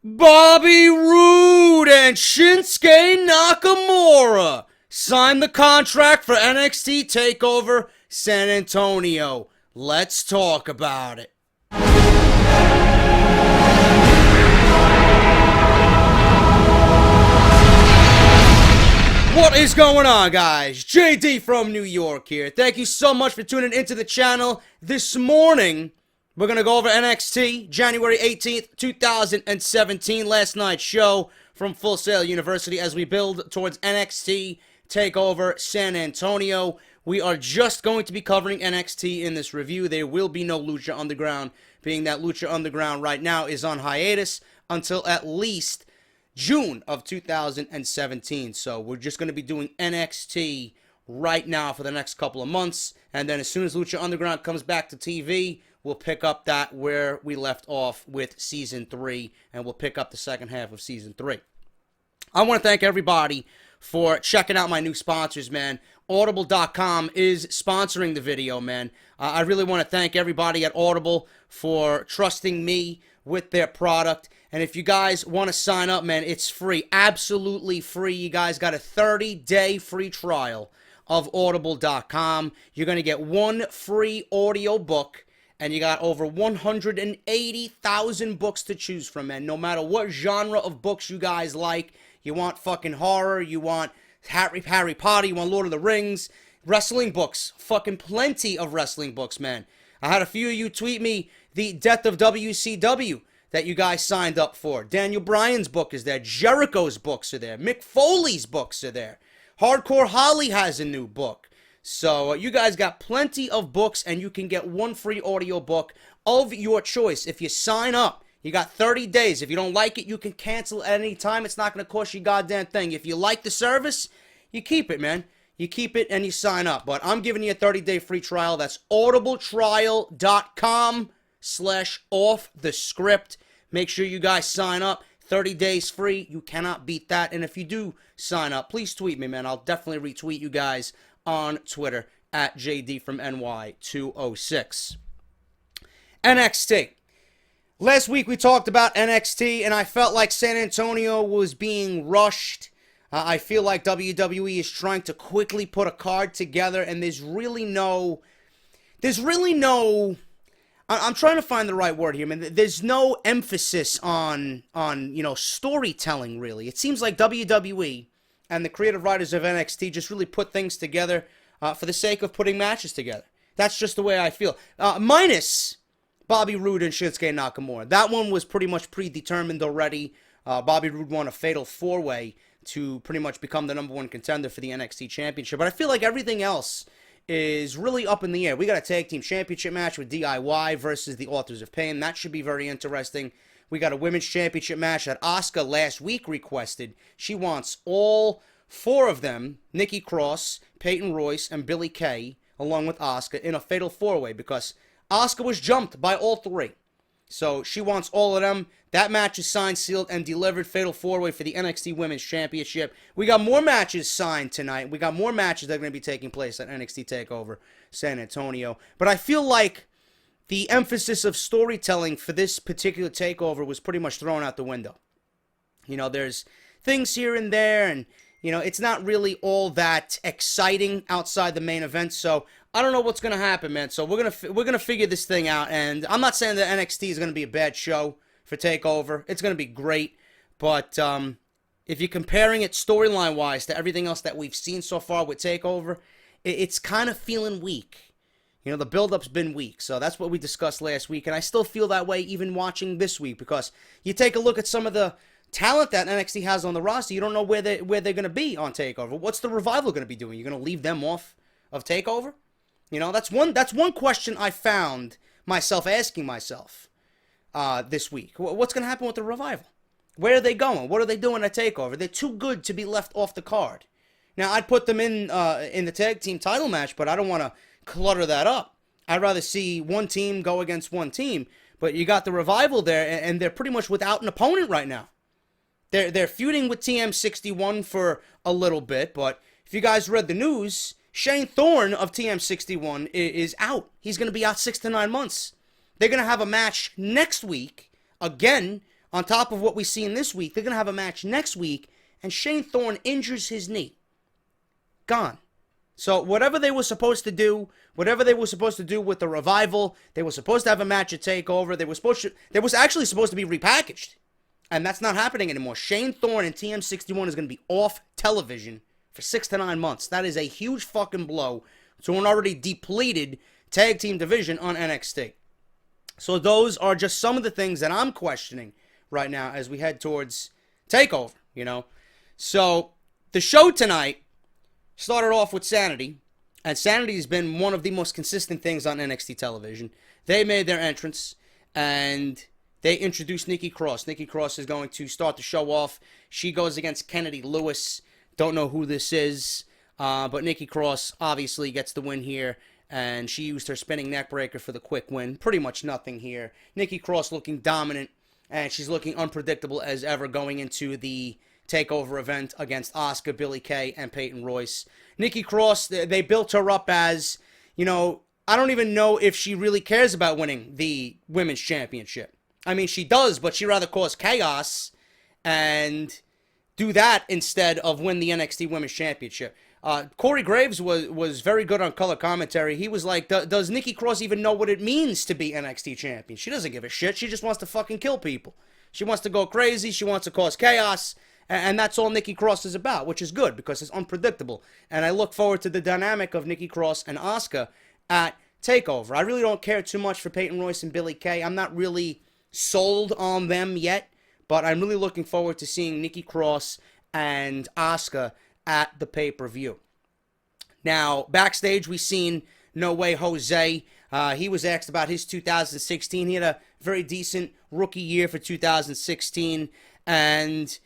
Bobby Roode and Shinsuke Nakamura signed the contract for NXT TakeOver San Antonio. Let's talk about it. What is going on, guys? JD from New York here. Thank you so much for tuning into the channel. This morning, we're going to go over NXT, January 18th, 2017, last night's show from Full Sail University as we build towards NXT TakeOver San Antonio. We are just going to be covering NXT in this review. There will be no Lucha Underground, being that Lucha Underground right now is on hiatus until at least June of 2017. So we're just going to be doing NXT right now for the next couple of months. And then as soon as Lucha Underground comes back to TV, we'll pick up that where we left off with Season 3. And we'll pick up the second half of Season 3. I want to thank everybody for checking out my new sponsors, man. Audible.com is sponsoring the video, man. I really want to thank everybody at Audible for trusting me with their product. And if you guys want to sign up, man, it's free. Absolutely free. You guys got a 30-day free trial of Audible.com. You're going to get one free audio book. And you got over 180,000 books to choose from, man. No matter what genre of books you guys like. You want fucking horror. You want Harry Potter. You want Lord of the Rings. Wrestling books. Fucking plenty of wrestling books, man. I had a few of you tweet me the Death of WCW that you guys signed up for. Daniel Bryan's book is there. Jericho's books are there. Mick Foley's books are there. Hardcore Holly has a new book. So you guys got plenty of books, and you can get one free audio book of your choice. If you sign up, you got 30 days. If you don't like it, you can cancel at any time. It's not going to cost you a goddamn thing. If you like the service, you keep it, man. You keep it and you sign up. But I'm giving you a 30-day free trial. That's audibletrial.com/offthescript. Make sure you guys sign up. 30 days free. You cannot beat that. And if you do sign up, please tweet me, man. I'll definitely retweet you guys on Twitter at JD206. NXT. Last week we talked about NXT, and I felt like San Antonio was being rushed. I feel like WWE is trying to quickly put a card together, and there's really no, I'm trying to find the right word here, man. There's no emphasis on storytelling, really. It seems like WWE and the creative writers of NXT just really put things together for the sake of putting matches together. That's just the way I feel. Minus Bobby Roode and Shinsuke Nakamura. That one was pretty much predetermined already. Bobby Roode won a fatal 4-way to pretty much become the #1 contender for the NXT Championship. But I feel like everything else is really up in the air. We got a tag team championship match with DIY versus the Authors of Pain. That should be very interesting. We got a women's championship match that Asuka last week requested. She wants all 4 of them, Nikki Cross, Peyton Royce, and Billie Kay, along with Asuka, in a fatal 4-way because Asuka was jumped by all 3. So she wants all of them. That match is signed, sealed, and delivered. Fatal 4-way for the NXT Women's Championship. We got more matches signed tonight. We got more matches that are going to be taking place at NXT TakeOver San Antonio. But I feel like the emphasis of storytelling for this particular takeover was pretty much thrown out the window. You know, there's things here and there, and, you know, it's not really all that exciting outside the main event. So I don't know what's going to happen, man. So we're gonna figure this thing out. And I'm not saying that NXT is going to be a bad show for TakeOver. It's going to be great. But if you're comparing it storyline-wise to everything else that we've seen so far with TakeOver, it's kind of feeling weak. You know, the build-up's been weak. So that's what we discussed last week. And I still feel that way even watching this week. Because you take a look at some of the talent that NXT has on the roster, you don't know where they're going to be on TakeOver. What's the Revival going to be doing? You're going to leave them off of TakeOver? You know, that's one question I found myself asking myself this week. What's going to happen with the Revival? Where are they going? What are they doing at TakeOver? They're too good to be left off the card. Now, I'd put them in the tag team title match, but I don't want to clutter that up. I'd rather see one team go against one team. But you got the Revival there, and they're pretty much without an opponent right now. They're feuding with TM61 for a little bit, but if you guys read the news, Shane Thorne of TM61 is out. He's going to be out 6 to 9 months. They're going to have a match next week, again, on top of what we see in this week, they're going to have a match next week, and Shane Thorne injures his knee. Gone. So whatever they were supposed to do with the Revival, they were supposed to have a match at TakeOver. They was actually supposed to be repackaged. And that's not happening anymore. Shane Thorne and TM61 is going to be off television for 6 to 9 months. That is a huge fucking blow to an already depleted tag team division on NXT. So those are just some of the things that I'm questioning right now as we head towards TakeOver, you know. So the show tonight started off with Sanity, and Sanity has been one of the most consistent things on NXT television. They made their entrance, and they introduced Nikki Cross. Nikki Cross is going to start the show off. She goes against Kennedy Lewis. Don't know who this is, but Nikki Cross obviously gets the win here, and she used her spinning neckbreaker for the quick win. Pretty much nothing here. Nikki Cross looking dominant, and she's looking unpredictable as ever going into the TakeOver event against Asuka, Billie Kay, and Peyton Royce. Nikki Cross, they built her up as, you know, I don't even know if she really cares about winning the Women's Championship. I mean, she does, but she'd rather cause chaos and do that instead of win the NXT Women's Championship. Corey Graves was very good on color commentary. He was like, does Nikki Cross even know what it means to be NXT champion? She doesn't give a shit. She just wants to fucking kill people. She wants to go crazy. She wants to cause chaos. And that's all Nikki Cross is about, which is good because it's unpredictable. And I look forward to the dynamic of Nikki Cross and Asuka at TakeOver. I really don't care too much for Peyton Royce and Billie Kay. I'm not really sold on them yet, but I'm really looking forward to seeing Nikki Cross and Asuka at the pay-per-view. Now, backstage, we've seen No Way Jose. He was asked about his 2016. He had a very decent rookie year for 2016, and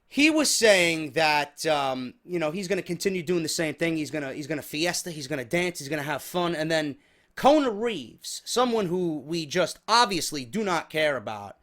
he was saying that, you know, he's going to continue doing the same thing. He's gonna fiesta, he's going to dance, he's going to have fun, and then Kona Reeves, someone who we just obviously do not care about,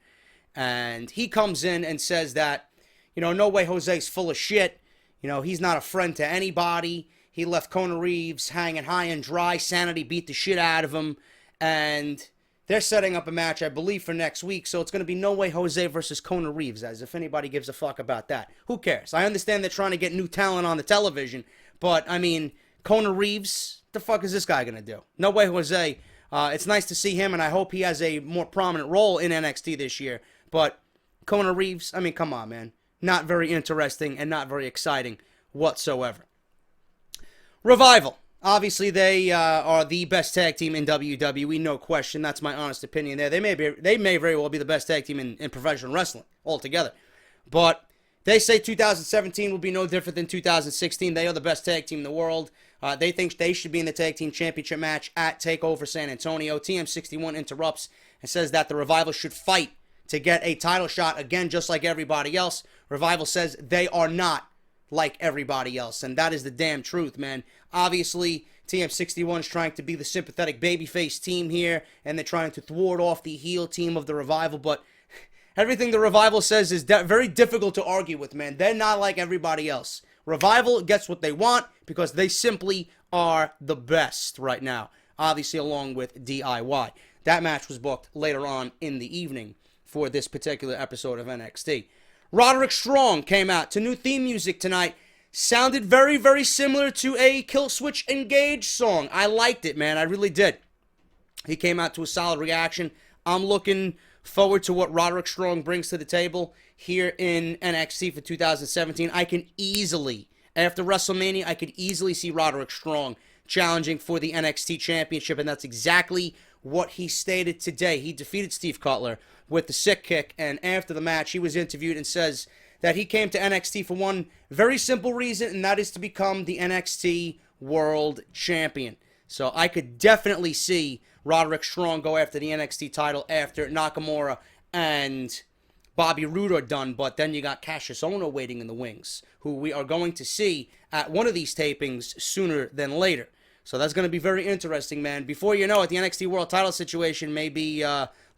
and he comes in and says that, you know, No Way Jose's full of shit. You know, he's not a friend to anybody. He left Kona Reeves hanging high and dry. Sanity beat the shit out of him. And they're setting up a match, I believe, for next week. So it's going to be No Way Jose versus Kona Reeves, as if anybody gives a fuck about that. Who cares? I understand they're trying to get new talent on the television. But, I mean, Kona Reeves, the fuck is this guy going to do? No Way Jose, it's nice to see him, and I hope he has a more prominent role in NXT this year. But Kona Reeves, I mean, come on, man. Not very interesting and not very exciting whatsoever. Revival. Obviously, they are the best tag team in WWE, no question. That's my honest opinion there. They may very well be the best tag team in professional wrestling altogether. But they say 2017 will be no different than 2016. They are the best tag team in the world. They think they should be in the tag team championship match at TakeOver San Antonio. TM61 interrupts and says that the Revival should fight to get a title shot again, just like everybody else. Revival says they are not like everybody else, and that is the damn truth, man. Obviously, TM61 is trying to be the sympathetic babyface team here, and they're trying to thwart off the heel team of the Revival, but everything the Revival says is very difficult to argue with, man. They're not like everybody else. Revival gets what they want because they simply are the best right now, obviously along with DIY. That match was booked later on in the evening for this particular episode of NXT. Roderick Strong came out to new theme music tonight. Sounded very, very similar to a Killswitch Engage song. I liked it, man. I really did. He came out to a solid reaction. I'm looking forward to what Roderick Strong brings to the table here in NXT for 2017. I can easily, after WrestleMania, I could easily see Roderick Strong challenging for the NXT Championship, and that's exactly what he stated today. He defeated Steve Cutler with the sick kick, and after the match, he was interviewed and says that he came to NXT for one very simple reason, and that is to become the NXT World Champion. So I could definitely see Roderick Strong go after the NXT title after Nakamura and Bobby Roode are done, but then you got Cassius Ohno waiting in the wings, who we are going to see at one of these tapings sooner than later. So that's going to be very interesting, man. Before you know it, the NXT World title situation may be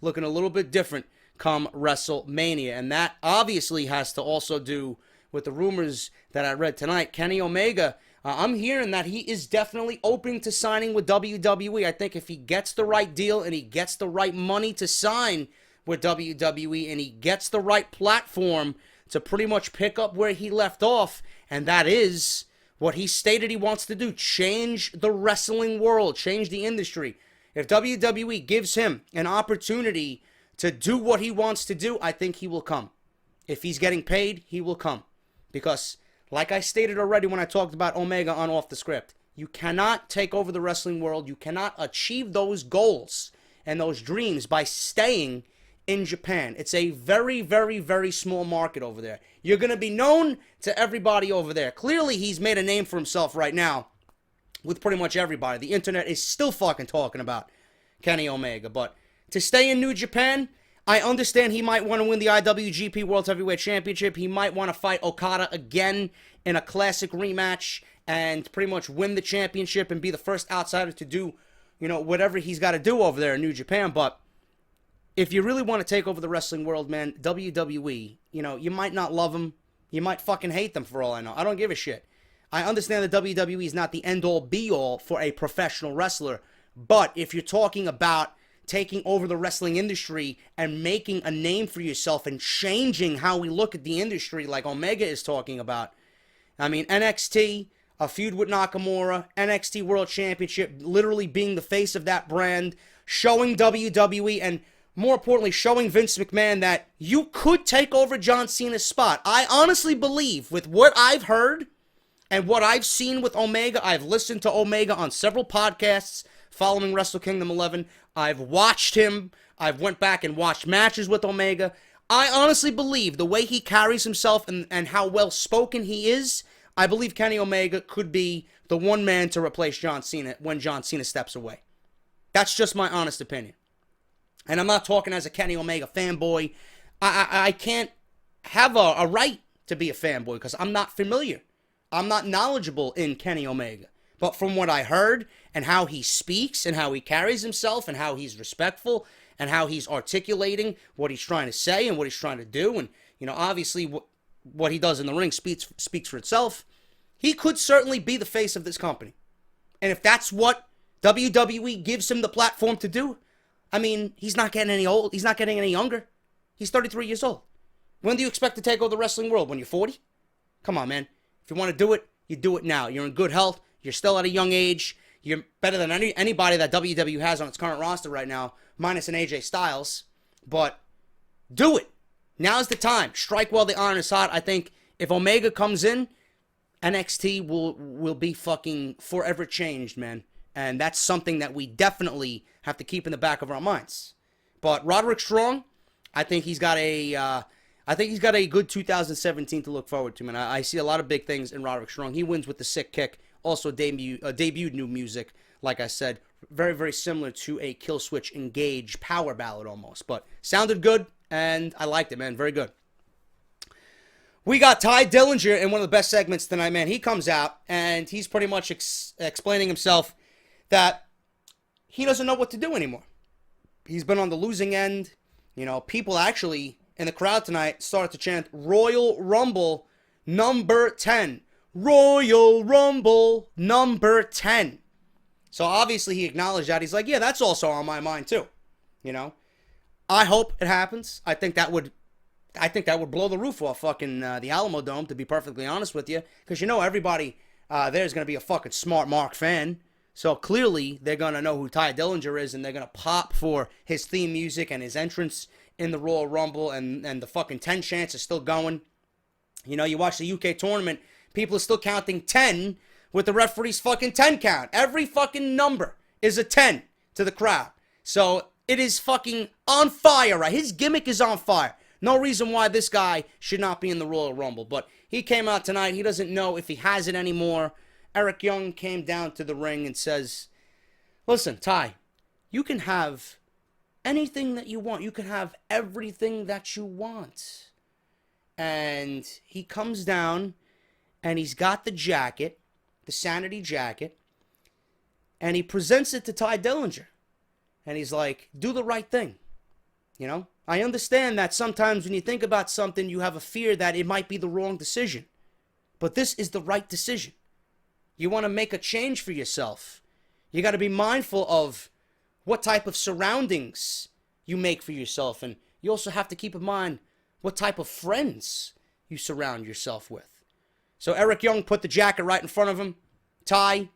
looking a little bit different come WrestleMania. And that obviously has to also do with the rumors that I read tonight. Kenny Omega, I'm hearing that he is definitely open to signing with WWE. I think if he gets the right deal and he gets the right money to sign with WWE, and he gets the right platform to pretty much pick up where he left off, and that is what he stated he wants to do: change the wrestling world, change the industry. If WWE gives him an opportunity to do what he wants to do, I think he will come. If he's getting paid, he will come. Because, like I stated already when I talked about Omega on Off The Script, you cannot take over the wrestling world. You cannot achieve those goals and those dreams by staying in Japan. It's a very, very, very small market over there. You're going to be known to everybody over there. Clearly, he's made a name for himself right now with pretty much everybody. The internet is still fucking talking about Kenny Omega. But to stay in New Japan, I understand he might want to win the IWGP World Heavyweight Championship. He might want to fight Okada again in a classic rematch and pretty much win the championship and be the first outsider to do, whatever he's got to do over there in New Japan. But if you really want to take over the wrestling world, man, WWE, you might not love them. You might fucking hate them for all I know. I don't give a shit. I understand that WWE is not the end-all, be-all for a professional wrestler. But if you're talking about taking over the wrestling industry and making a name for yourself and changing how we look at the industry like Omega is talking about, I mean, NXT, a feud with Nakamura, NXT World Championship, literally being the face of that brand, showing WWE, and more importantly, showing Vince McMahon that you could take over John Cena's spot. I honestly believe, with what I've heard and what I've seen with Omega, I've listened to Omega on several podcasts following Wrestle Kingdom 11. I've watched him. I've went back and watched matches with Omega. I honestly believe the way he carries himself and how well-spoken he is, I believe Kenny Omega could be the one man to replace John Cena when John Cena steps away. That's just my honest opinion. And I'm not talking as a Kenny Omega fanboy. I can't have a right to be a fanboy because I'm not familiar. I'm not knowledgeable in Kenny Omega. But from what I heard and how he speaks and how he carries himself and how he's respectful and how he's articulating what he's trying to say and what he's trying to do, and obviously what he does in the ring speaks for itself, he could certainly be the face of this company. And if that's what WWE gives him the platform to do, I mean, he's not getting any old. He's not getting any younger. He's 33 years old. When do you expect to take over the wrestling world? When you're 40? Come on, man. If you want to do it, you do it now. You're in good health. You're still at a young age. You're better than anybody that WWE has on its current roster right now, minus an AJ Styles. But do it. Now's the time. Strike while the iron is hot. I think if Omega comes in, NXT will be fucking forever changed, man. And that's something that we definitely have to keep in the back of our minds. But Roderick Strong, I think he's got a good 2017 to look forward to, man. I see a lot of big things in Roderick Strong. He wins with the sick kick. Also debuted new music, like I said, very, very similar to a Killswitch Engage power ballad almost. But sounded good, and I liked it, man. Very good. We got Ty Dillinger in one of the best segments tonight, man. He comes out, and he's pretty much explaining himself that he doesn't know what to do anymore. He's been on the losing end. People actually in the crowd tonight started to chant Royal Rumble number 10. Royal Rumble number 10. So obviously he acknowledged that. He's like, yeah, that's also on my mind too. I hope it happens. I think that would blow the roof off fucking the Alamo Dome, to be perfectly honest with you. Because everybody there's going to be a fucking smart Mark fan. So clearly they're going to know who Ty Dillinger is, and they're going to pop for his theme music and his entrance in the Royal Rumble, and the fucking 10 chants is still going. You watch the UK tournament, people are still counting 10 with the referee's fucking 10 count. Every fucking number is a 10 to the crowd. So it is fucking on fire, right? His gimmick is on fire. No reason why this guy should not be in the Royal Rumble. But he came out tonight. He doesn't know if he has it anymore. Eric Young came down to the ring and says, listen, Ty, you can have anything that you want. You can have everything that you want. And he comes down, and he's got the jacket, the Sanity jacket, and he presents it to Ty Dillinger. And he's like, do the right thing. I understand that sometimes when you think about something, you have a fear that it might be the wrong decision. But this is the right decision. You want to make a change for yourself. You got to be mindful of what type of surroundings you make for yourself. And, you also have to keep in mind what type of friends you surround yourself with. So Eric Young put the jacket right in front of him. Ty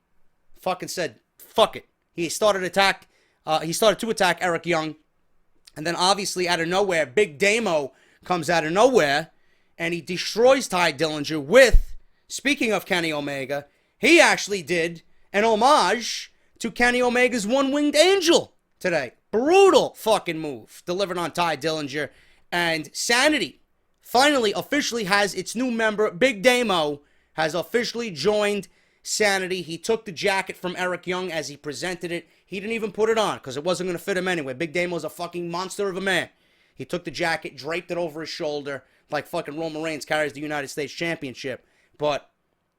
fucking said, fuck it. He started to attack Eric Young. And then obviously out of nowhere, Big Damo comes out of nowhere and he destroys Ty Dillinger with, speaking of Kenny Omega, he actually did an homage to Kenny Omega's One-Winged Angel today. Brutal fucking move delivered on Ty Dillinger. And Sanity finally officially has its new member. Big Damo has officially joined Sanity. He took the jacket from Eric Young as he presented it. He didn't even put it on because it wasn't going to fit him anyway. Big Damo's a fucking monster of a man. He took the jacket, draped it over his shoulder like fucking Roman Reigns carries the United States Championship. But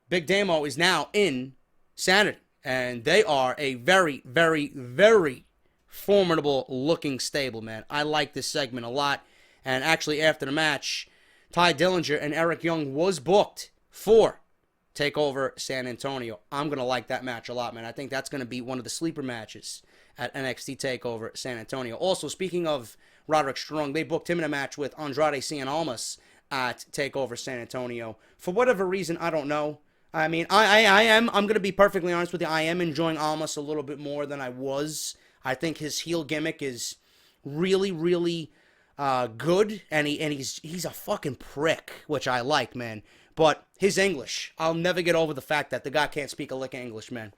Big Damo is now in Sanity. And they are a very, very, very formidable looking stable, man. I like this segment a lot. And actually after the match, Ty Dillinger and Eric Young was booked for TakeOver San Antonio. I'm going to like that match a lot, man. I think that's going to be one of the sleeper matches at NXT TakeOver San Antonio. Also, speaking of Roderick Strong, they booked him in a match with Andrade Cien Almas at TakeOver San Antonio. For whatever reason, I don't know. I mean, I'm going to be perfectly honest with you. I am enjoying Almas a little bit more than I was. I think his heel gimmick is really, really good, and he's a fucking prick, which I like, man. But his English, I'll never get over the fact that the guy can't speak a lick of English, man.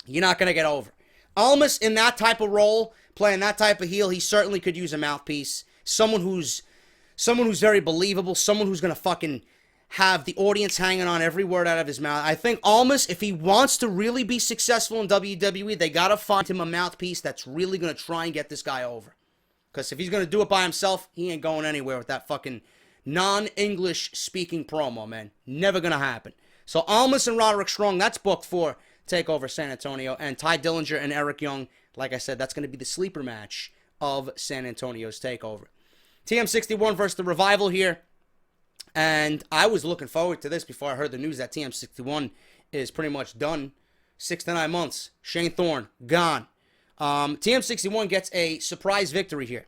You're not going to get over. Almas, in that type of role, playing that type of heel, he certainly could use a mouthpiece. Someone who's very believable, someone who's going to fucking have the audience hanging on every word out of his mouth. I think Almas, if he wants to really be successful in WWE, they got to find him a mouthpiece that's really going to try and get this guy over. Because if he's going to do it by himself, he ain't going anywhere with that fucking non-English speaking promo, man. Never going to happen. So Almas and Roderick Strong, that's booked for TakeOver San Antonio. And Ty Dillinger and Eric Young, like I said, that's going to be the sleeper match of San Antonio's TakeOver. TM61 versus The Revival here. And I was looking forward to this before I heard the news that TM61 is pretty much done. 6 to 9 months. Shane Thorne, gone. TM61 gets a surprise victory here.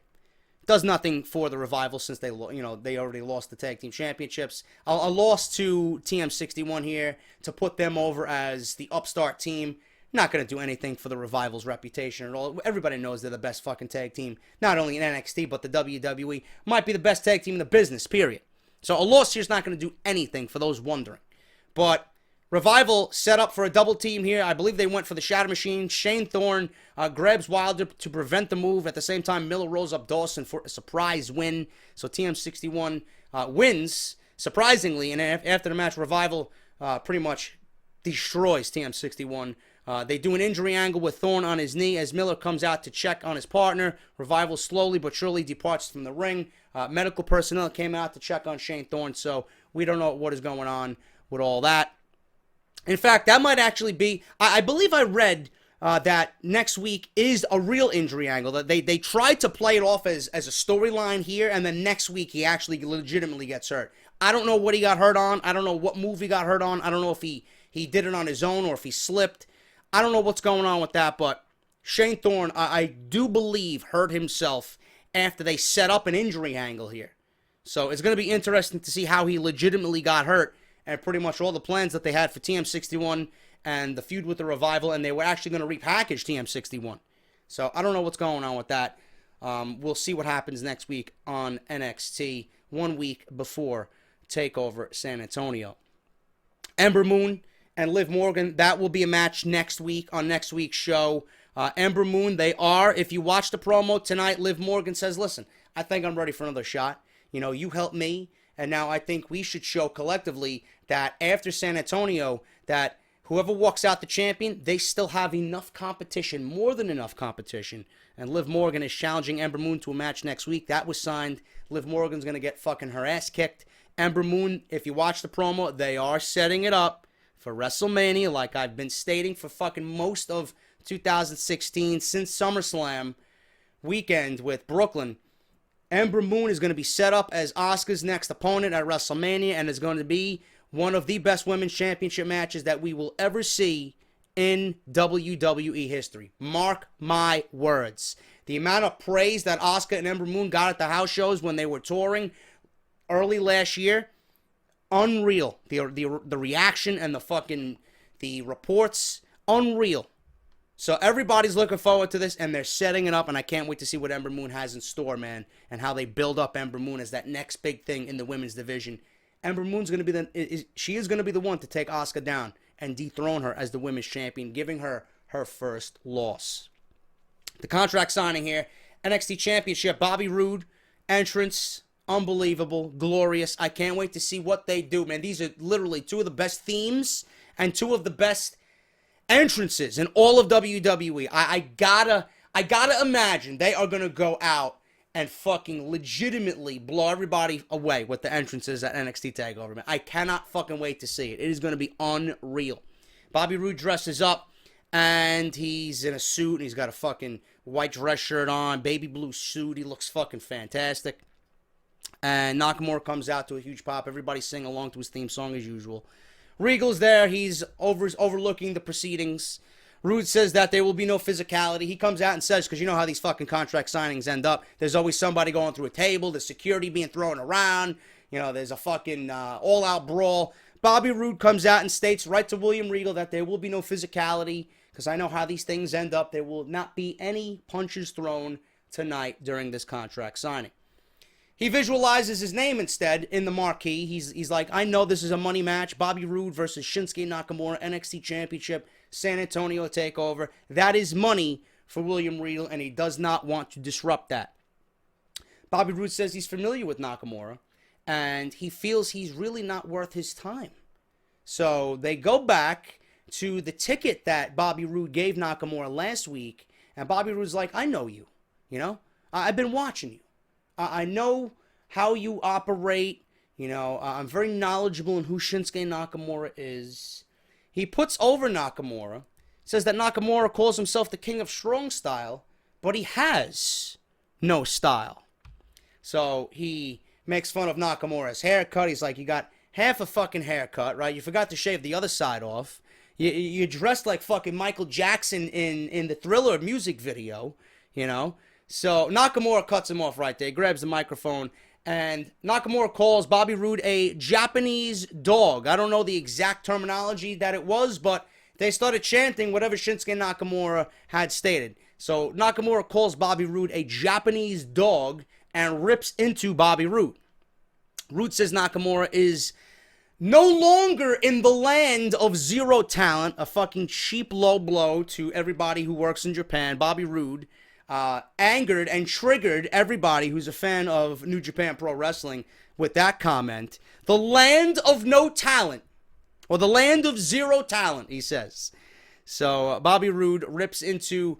Does nothing for the Revival since they already lost the tag team championships. A loss to TM61 here to put them over as the upstart team. Not going to do anything for the Revival's reputation at all. Everybody knows they're the best fucking tag team, not only in NXT, but the WWE. Might be the best tag team in the business, period. So a loss here is not going to do anything for those wondering. But Revival set up for a double team here. I believe they went for the Shatter Machine. Shane Thorne grabs Wilder to prevent the move. At the same time, Miller rolls up Dawson for a surprise win. So TM61 wins, surprisingly. And after the match, Revival pretty much destroys TM61. They do an injury angle with Thorne on his knee as Miller comes out to check on his partner. Revival slowly but surely departs from the ring. Medical personnel came out to check on Shane Thorne, so we don't know what is going on with all that. In fact, that might actually be, I believe I read that next week is a real injury angle. That they tried to play it off as a storyline here, and then next week he actually legitimately gets hurt. I don't know what he got hurt on. I don't know what move he got hurt on. I don't know if he did it on his own or if he slipped. I don't know what's going on with that, but Shane Thorne, I do believe, hurt himself after they set up an injury angle here. So it's going to be interesting to see how he legitimately got hurt and pretty much all the plans that they had for TM61 and the feud with the Revival, and they were actually going to repackage TM61. So I don't know what's going on with that. We'll see what happens next week on NXT, 1 week before TakeOver San Antonio. Ember Moon and Liv Morgan, that will be a match next week on next week's show. Ember Moon, they are, if you watch the promo tonight, Liv Morgan says, listen, I think I'm ready for another shot. You know, you helped me, and now I think we should show collectively that after San Antonio, that whoever walks out the champion, they still have enough competition, more than enough competition. And Liv Morgan is challenging Ember Moon to a match next week. That was signed. Liv Morgan's going to get fucking her ass kicked. Ember Moon, if you watch the promo, they are setting it up for WrestleMania, like I've been stating for fucking most of 2016, since SummerSlam weekend with Brooklyn. Ember Moon is going to be set up as Asuka's next opponent at WrestleMania, and is going to be one of the best women's championship matches that we will ever see in WWE history. Mark my words. The amount of praise that Asuka and Ember Moon got at the house shows when they were touring early last year, unreal. The reaction and the reports, unreal. So everybody's looking forward to this, and they're setting it up, and I can't wait to see what Ember Moon has in store, man, and how they build up Ember Moon as that next big thing in the women's division. Ember Moon's going to be she is going to be the one to take Asuka down and dethrone her as the women's champion, giving her her first loss. The contract signing here, NXT Championship, Bobby Roode, entrance, unbelievable, glorious. I can't wait to see what they do, man. These are literally two of the best themes and two of the best entrances in all of WWE. I gotta imagine they are gonna go out and fucking legitimately blow everybody away with the entrances at NXT TakeOver, man. I cannot fucking wait to see it. It is gonna be unreal. Bobby Roode dresses up, and he's in a suit, and he's got a fucking white dress shirt on, baby blue suit. He looks fucking fantastic. And Nakamura comes out to a huge pop. Everybody sing along to his theme song as usual. Regal's there. He's overlooking the proceedings. Roode says that there will be no physicality. He comes out and says, because you know how these fucking contract signings end up. There's always somebody going through a table. There's security being thrown around. You know, there's a fucking all-out brawl. Bobby Roode comes out and states right to William Regal that there will be no physicality, because I know how these things end up. There will not be any punches thrown tonight during this contract signing. He visualizes his name instead in the marquee. He's like, I know this is a money match. Bobby Roode versus Shinsuke Nakamura, NXT Championship, San Antonio TakeOver. That is money for William Regal, and he does not want to disrupt that. Bobby Roode says he's familiar with Nakamura, and he feels he's really not worth his time. So they go back to the ticket that Bobby Roode gave Nakamura last week, and Bobby Roode's like, I know you. You know, I've been watching you. I know how you operate. You know, I'm very knowledgeable in who Shinsuke Nakamura is. He puts over Nakamura, says that Nakamura calls himself the king of strong style, but he has no style. So he makes fun of Nakamura's haircut. He's like, you got half a fucking haircut, right? You forgot to shave the other side off. You're dressed like fucking Michael Jackson in the Thriller music video, you know? So Nakamura cuts him off right there, grabs the microphone, and Nakamura calls Bobby Roode a Japanese dog. I don't know the exact terminology that it was, but they started chanting whatever Shinsuke Nakamura had stated. So Nakamura calls Bobby Roode a Japanese dog and rips into Bobby Roode. Roode says Nakamura is no longer in the land of zero talent, a fucking cheap low blow to everybody who works in Japan. Bobby Roode angered and triggered everybody who's a fan of New Japan Pro Wrestling with that comment. The land of no talent, or the land of zero talent, he says. So Bobby Roode rips into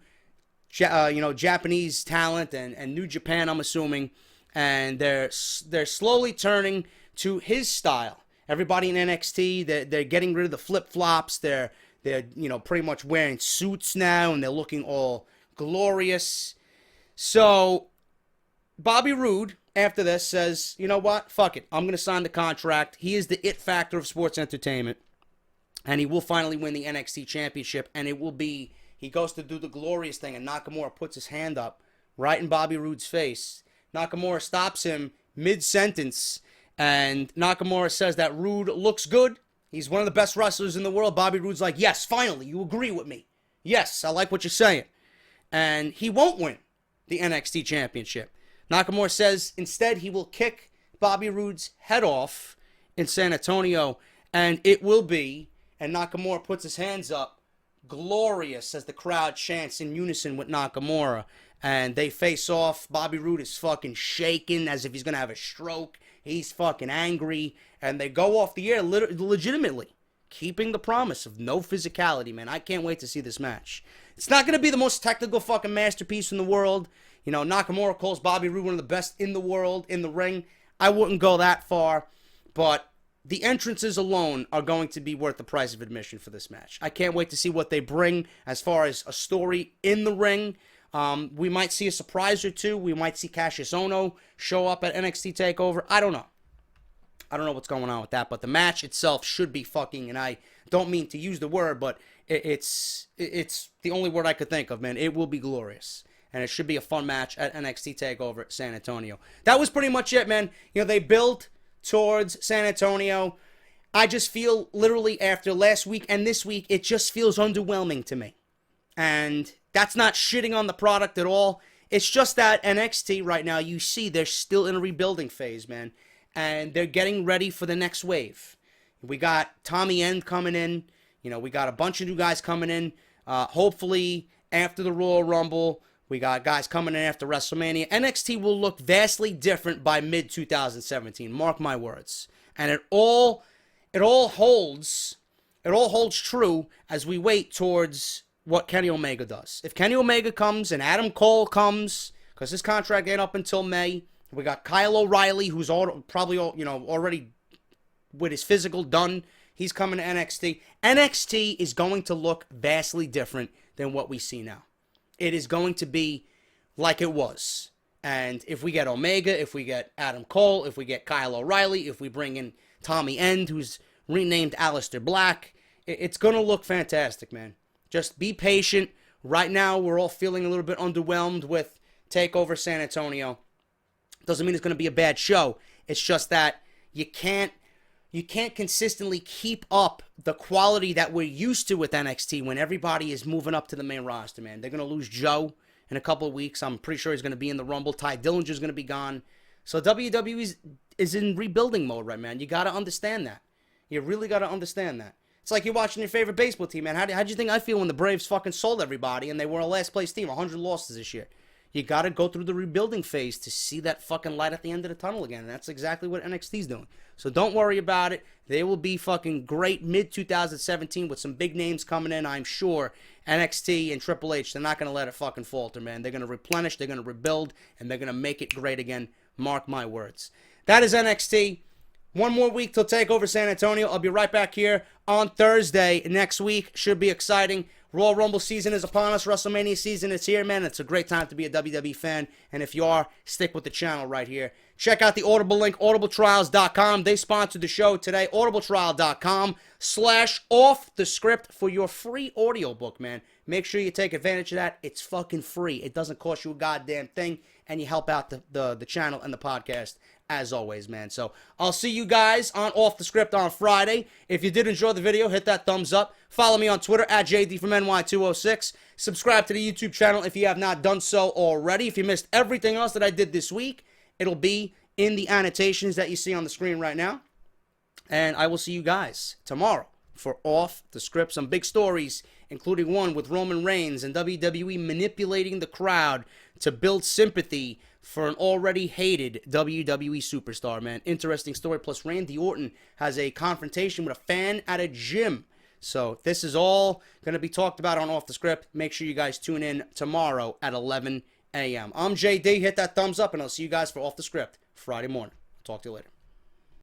Japanese talent and New Japan, I'm assuming, and they're slowly turning to his style. Everybody in NXT, they're getting rid of the flip-flops. They're pretty much wearing suits now, and they're looking all glorious. So Bobby Roode, after this, says, you know what? Fuck it. I'm going to sign the contract. He is the it factor of sports entertainment. And he will finally win the NXT Championship. And it will be, he goes to do the glorious thing, and Nakamura puts his hand up right in Bobby Roode's face. Nakamura stops him mid-sentence, and Nakamura says that Roode looks good. He's one of the best wrestlers in the world. Bobby Roode's like, yes, finally, you agree with me. Yes, I like what you're saying. And he won't win the NXT Championship. Nakamura says instead he will kick Bobby Roode's head off in San Antonio, and it will be, and Nakamura puts his hands up, glorious, as the crowd chants in unison with Nakamura. And they face off. Bobby Roode is fucking shaking as if he's going to have a stroke. He's fucking angry. And they go off the air legitimately, keeping the promise of no physicality, man. I can't wait to see this match. It's not going to be the most technical fucking masterpiece in the world. You know, Nakamura calls Bobby Roode one of the best in the world in the ring. I wouldn't go that far. But the entrances alone are going to be worth the price of admission for this match. I can't wait to see what they bring as far as a story in the ring. We might see a surprise or two. We might see Cassius Ohno show up at NXT TakeOver. I don't know. I don't know what's going on with that, but the match itself should be fucking, and I don't mean to use the word, but it's the only word I could think of, man. It will be glorious. and it should be a fun match at NXT TakeOver San Antonio. That was pretty much it, man. You know, they built towards San Antonio. I just feel literally after last week and this week, it just feels underwhelming to me. And that's not shitting on the product at all. It's just that NXT right now, you see they're still in a rebuilding phase, man. And they're getting ready for the next wave. We got Tommy End coming in. You know, we got a bunch of new guys coming in. Hopefully, after the Royal Rumble, we got guys coming in after WrestleMania. NXT will look vastly different by mid-2017. Mark my words. And it all holds true as we wait towards what Kenny Omega does. If Kenny Omega comes and Adam Cole comes, because his contract ain't up until May, we got Kyle O'Reilly, who's already with his physical done. He's coming to NXT. NXT is going to look vastly different than what we see now. It is going to be like it was. And if we get Omega, if we get Adam Cole, if we get Kyle O'Reilly, if we bring in Tommy End, who's renamed Aleister Black, it's going to look fantastic, man. Just be patient. Right now, we're all feeling a little bit underwhelmed with TakeOver San Antonio. Doesn't mean it's going to be a bad show. It's just that you can't consistently keep up the quality that we're used to with NXT when everybody is moving up to the main roster, man. They're going to lose Joe in a couple of weeks. I'm pretty sure he's going to be in the Rumble. Ty Dillinger's going to be gone. So WWE is in rebuilding mode right, man. You got to understand that. You really got to understand that. It's like you're watching your favorite baseball team, man. How do you think I feel when the Braves fucking sold everybody and they were a last place team, 100 losses this year? You got to go through the rebuilding phase to see that fucking light at the end of the tunnel again. And that's exactly what NXT's doing. So don't worry about it. They will be fucking great mid-2017 with some big names coming in, I'm sure. NXT and Triple H, they're not going to let it fucking falter, man. They're going to replenish, they're going to rebuild, and they're going to make it great again. Mark my words. That is NXT. One more week till TakeOver San Antonio. I'll be right back here on Thursday next week. Should be exciting. Royal Rumble season is upon us. WrestleMania season is here, man. It's a great time to be a WWE fan. And if you are, stick with the channel right here. Check out the Audible link, audibletrials.com. They sponsored the show today. audibletrial.com/offthescript for your free audiobook, man. Make sure you take advantage of that. It's fucking free. It doesn't cost you a goddamn thing. And you help out the channel and the podcast as always, man. So I'll see you guys on Off the Script on Friday. If you did enjoy the video, hit that thumbs up. Follow me on Twitter at JD from NY206. Subscribe to the YouTube channel if you have not done so already. If you missed everything else that I did this week, it'll be in the annotations that you see on the screen right now. And I will see you guys tomorrow for Off the Script. Some big stories, including one with Roman Reigns and WWE manipulating the crowd to build sympathy for an already hated WWE superstar, man. Interesting story. Plus, Randy Orton has a confrontation with a fan at a gym. So this is all going to be talked about on Off the Script. Make sure you guys tune in tomorrow at 11 a.m. I'm JD. Hit that thumbs up, and I'll see you guys for Off the Script Friday morning. Talk to you later.